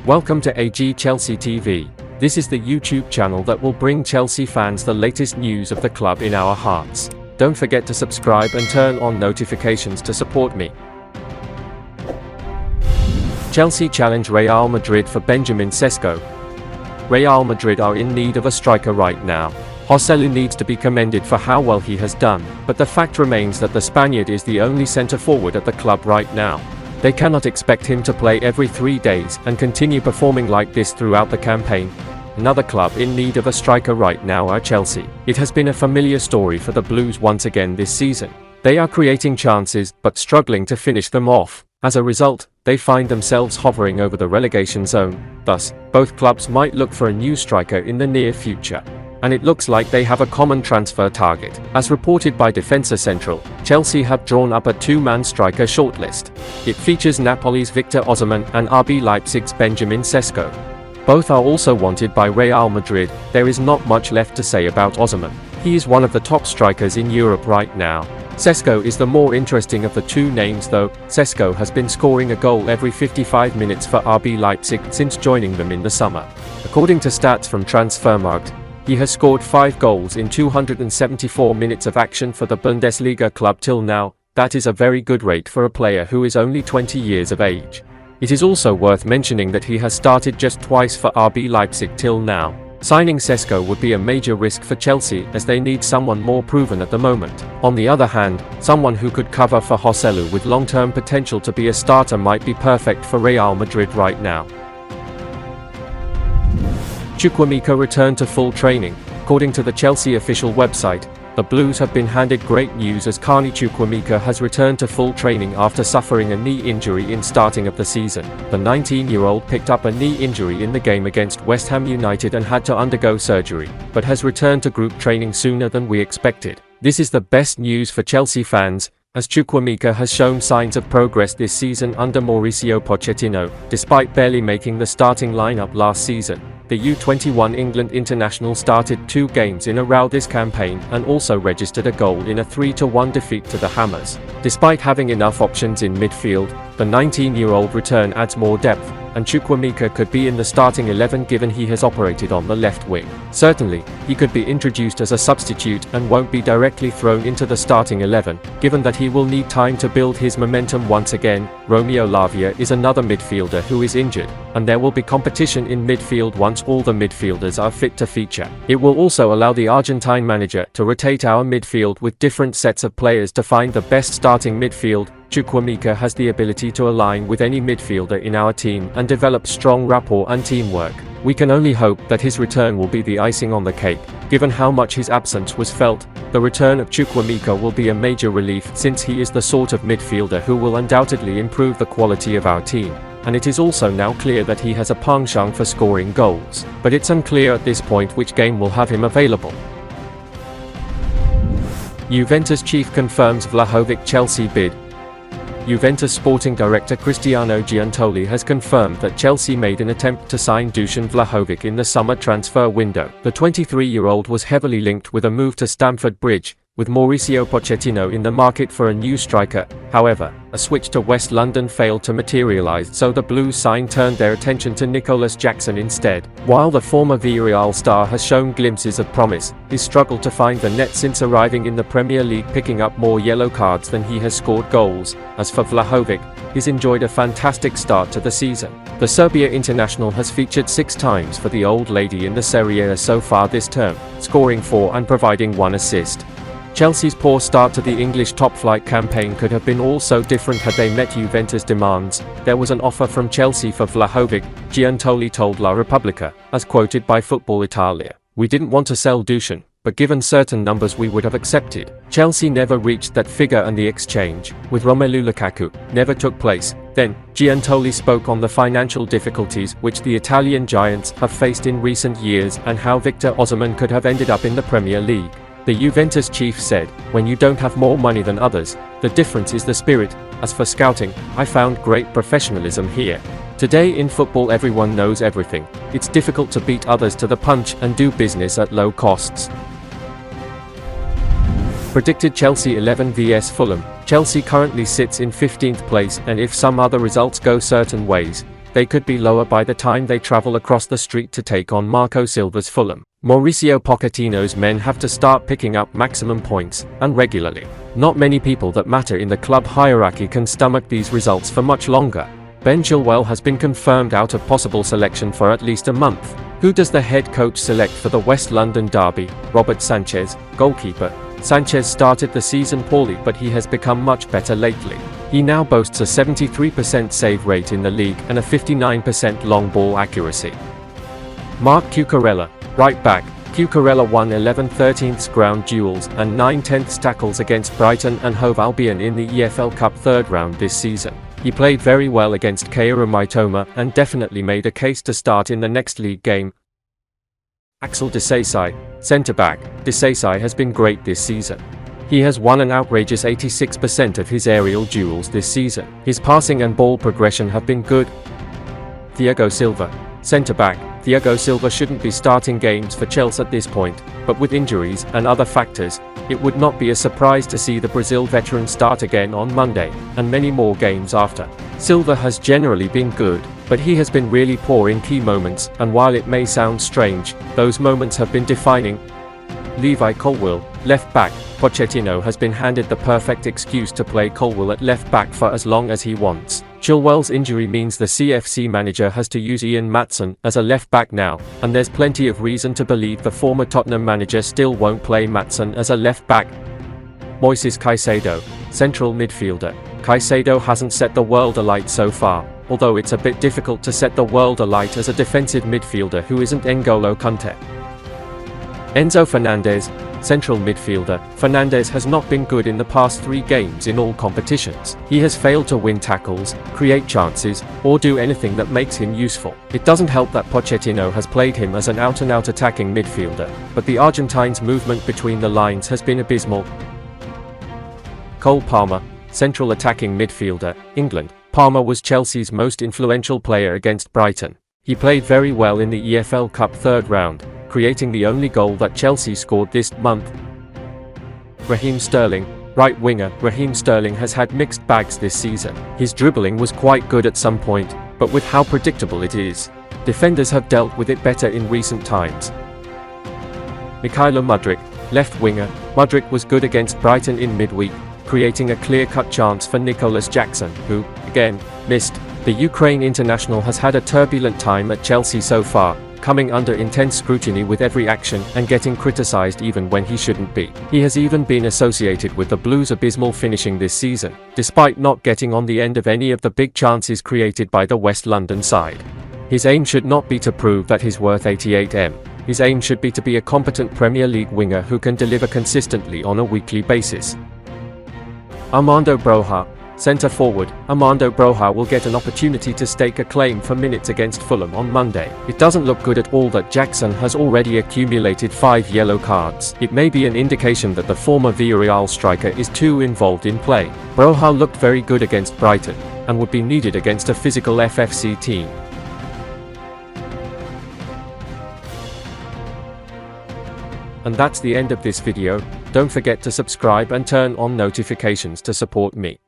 Welcome to AG Chelsea TV. This is the YouTube channel that will bring Chelsea fans the latest news of the club in our hearts. Don't forget to subscribe and turn on notifications to support me. Chelsea challenge Real Madrid for Benjamin Sesko. Real Madrid are in need of a striker right now. Joselu needs to be commended for how well he has done, but the fact remains that the Spaniard is the only centre-forward at the club right now. They cannot expect him to play every 3 days and continue performing like this throughout the campaign. Another club in need of a striker right now are Chelsea. It has been a familiar story for the Blues once again this season. They are creating chances but struggling to finish them off. As a result, they find themselves hovering over the relegation zone. Thus, both clubs might look for a new striker in the near future. And it looks like they have a common transfer target. As reported by Defensa Central, Chelsea have drawn up a two-man striker shortlist. It features Napoli's Victor Osimhen and RB Leipzig's Benjamin Sesko. Both are also wanted by Real Madrid. There is not much left to say about Osimhen. He is one of the top strikers in Europe right now. Sesko is the more interesting of the two names though. Sesko has been scoring a goal every 55 minutes for RB Leipzig since joining them in the summer. According to stats from Transfermarkt, he has scored 5 goals in 274 minutes of action for the Bundesliga club till now. That is a very good rate for a player who is only 20 years of age. It is also worth mentioning that he has started just twice for RB Leipzig till now. Signing Sesko would be a major risk for Chelsea as they need someone more proven at the moment. On the other hand, someone who could cover for Joselu with long-term potential to be a starter might be perfect for Real Madrid right now. Chuba Mbappe returned to full training. According to the Chelsea official website, the Blues have been handed great news as Chuba Mbappe has returned to full training after suffering a knee injury in starting of the season. The 19-year-old picked up a knee injury in the game against West Ham United and had to undergo surgery, but has returned to group training sooner than we expected. This is the best news for Chelsea fans, as Chuba Mbappe has shown signs of progress this season under Mauricio Pochettino, despite barely making the starting lineup last season. The U21 England international started 2 games in a row this campaign and also registered a goal in a 3-1 defeat to the Hammers. Despite having enough options in midfield, the 19-year-old return adds more depth, and Chuba Mbappe could be in the starting 11 given he has operated on the left wing. Certainly, he could be introduced as a substitute and won't be directly thrown into the starting 11, given that he will need time to build his momentum once again. Romeo Lavia is another midfielder who is injured, and there will be competition in midfield once all the midfielders are fit to feature. It will also allow the Argentine manager to rotate our midfield with different sets of players to find the best starting midfield. Chuba Mbappe has the ability to align with any midfielder in our team and develop strong rapport and teamwork. We can only hope that his return will be the icing on the cake. Given how much his absence was felt, the return of Chuba Mbappe will be a major relief since he is the sort of midfielder who will undoubtedly improve the quality of our team. And it is also now clear that he has a penchant for scoring goals, but it's unclear at this point which game will have him available. Juventus chief confirms Vlahovic Chelsea bid. Juventus sporting director Cristiano Giuntoli has confirmed that Chelsea made an attempt to sign Dusan Vlahovic in the summer transfer window. The 23-year-old was heavily linked with a move to Stamford Bridge, with Mauricio Pochettino in the market for a new striker. However, a switch to West London failed to materialise, so the Blues side turned their attention to Nicolas Jackson instead. While the former Villarreal star has shown glimpses of promise, he's struggled to find the net since arriving in the Premier League, picking up more yellow cards than he has scored goals. As for Vlahovic, he's enjoyed a fantastic start to the season. The Serbia international has featured 6 times for the Old Lady in the Serie A so far this term, scoring 4 and providing 1 assist. Chelsea's poor start to the English top-flight campaign could have been all so different had they met Juventus' demands. There was an offer from Chelsea for Vlahovic, Giuntoli told La Repubblica, as quoted by Football Italia. "We didn't want to sell Dusan, but given certain numbers we would have accepted. Chelsea never reached that figure and the exchange, with Romelu Lukaku, never took place." Then, Giuntoli spoke on the financial difficulties which the Italian giants have faced in recent years and how Victor Osimhen could have ended up in the Premier League. The Juventus chief said, "When you don't have more money than others, the difference is the spirit. As for scouting, I found great professionalism here. Today in football everyone knows everything. It's difficult to beat others to the punch and do business at low costs." Predicted Chelsea 11 vs Fulham. Chelsea currently sits in 15th place, and if some other results go certain ways, they could be lower by the time they travel across the street to take on Marco Silva's Fulham. Mauricio Pochettino's men have to start picking up maximum points, and regularly. Not many people that matter in the club hierarchy can stomach these results for much longer. Ben Chilwell has been confirmed out of possible selection for at least a month. Who does the head coach select for the West London derby? Robert Sanchez, goalkeeper. Sanchez started the season poorly, but he has become much better lately. He now boasts a 73% save rate in the league and a 59% long ball accuracy. Marc Cucurella, right back. Cucurella won 11/13 ground duels and 9/10 tackles against Brighton and Hove Albion in the EFL Cup third round this season. He played very well against Kaoru Mitoma and definitely made a case to start in the next league game. Axel Disasi, centre-back. Disasi has been great this season. He has won an outrageous 86% of his aerial duels this season. His passing and ball progression have been good. Thiago Silva, centre-back. Thiago Silva shouldn't be starting games for Chelsea at this point, but with injuries and other factors, it would not be a surprise to see the Brazil veteran start again on Monday, and many more games after. Silva has generally been good, but he has been really poor in key moments, and while it may sound strange, those moments have been defining. Levi Colwill, left back. Pochettino has been handed the perfect excuse to play Colwill at left back for as long as he wants. Chilwell's injury means the CFC manager has to use Maatsen as a left back now, and there's plenty of reason to believe the former Tottenham manager still won't play Maatsen as a left back. Moises Caicedo, central midfielder. Caicedo hasn't set the world alight so far, although it's a bit difficult to set the world alight as a defensive midfielder who isn't N'Golo Kante. Enzo Fernandez, central midfielder. Fernandez has not been good in the past 3 games in all competitions. He has failed to win tackles, create chances, or do anything that makes him useful. It doesn't help that Pochettino has played him as an out-and-out attacking midfielder, but the Argentine's movement between the lines has been abysmal. Cole Palmer, central attacking midfielder. England. Palmer was Chelsea's most influential player against Brighton. He played very well in the EFL Cup third round, creating the only goal that Chelsea scored this month. Raheem Sterling, right winger. Raheem Sterling has had mixed bags this season. His dribbling was quite good at some point, but with how predictable it is, defenders have dealt with it better in recent times. Mudryk, left winger. Mudryk was good against Brighton in midweek, creating a clear-cut chance for Nicolas Jackson, who, again, missed. The Ukraine international has had a turbulent time at Chelsea so far, coming under intense scrutiny with every action and getting criticised even when he shouldn't be. He has even been associated with the Blues' abysmal finishing this season, despite not getting on the end of any of the big chances created by the West London side. His aim should not be to prove that he's worth 88M. His aim should be to be a competent Premier League winger who can deliver consistently on a weekly basis. Armando Broja, centre-forward. Armando Broja will get an opportunity to stake a claim for minutes against Fulham on Monday. It doesn't look good at all that Jackson has already accumulated 5 yellow cards. It may be an indication that the former Villarreal striker is too involved in play. Broja looked very good against Brighton, and would be needed against a physical FFC team. And that's the end of this video. Don't forget to subscribe and turn on notifications to support me.